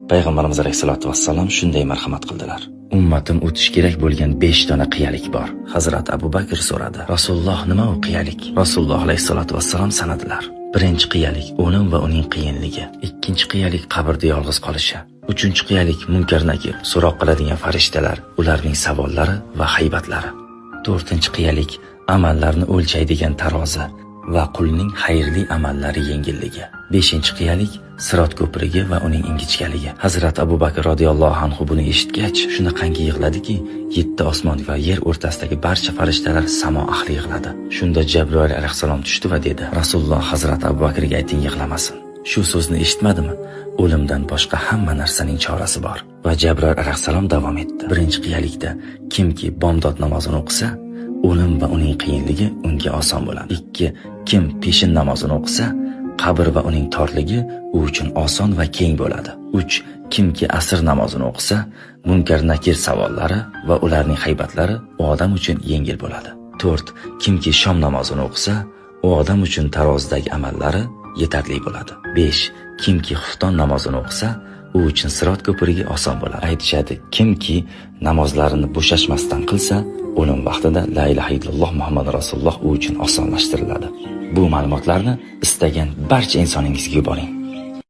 Payg'ambarimiz alayhisolatu vassalom shunday marhamat qildilar. Ummatim o'tish kerak bo'lgan 5 dona qiyalik bor. Hazrat Abu Bakr so'radi: Rasululloh, nima u qiyalik? Rasululloh alayhisolatu vassalom sanadilar. Birinchi qiyalik o'lim va uning qiyinligi. Ikkinchi qiyalik qabrda yolg'iz qolishi. Uchinchi qiyalik munkar nakir, so'roq qiladigan farishtalar, ularning savollari va haybatlari. To'rtinchi qiyalik amallarni o'lchaydigan tarozi va qulning xayrli amallari yengilligi. Beshinchi qiyalik Sirot ko'prigi va uning ingichkaligi. Hazrat Abu Bakr radhiyallohu anhu buni eshitgach, shunaqangi yig'ladiki, 7 osmon va yer o'rtasidagi barcha farishtalar samo ahli yig'ladi. Shunda Jabroil alayhisalom tushdi va dedi: Rasululloh Hazrat Abu Bakrga ayting yig'lamasin. Shu so'zni eshitmadimi? O'limdan boshqa hamma narsaning chorasi bor. Va Jabroil alayhisalom davom etdi: Birinchi qiyalikda kimki bomdod namozini o'qisa, o'lim va uning qiyinligi unga oson bo'ladi. 2. Kim peshin namozini o'qisa, qabr va uning torligi u uchun oson va keng bo'ladi. 3. Kimki asr namozini o'qisa, munkar nakir savollari va ularning haybatlari u odam uchun yengil bo'ladi. 4. Kimki shom namozini o'qisa, u odam uchun tarozidagi amallari yetarli bo'ladi. 5. Kimki xufton namozini o'qisa, u uchun Sirot ko'prigi oson bo'ladi. Aytishadi, kimki namozlarini bo'shashmasdan qilsa, o'lim vaqtida la ilaha illalloh Muhammad rasululloh u uchun osonlashtiriladi. Bu ma'lumotlarni istagan barcha insoningizga yuboring.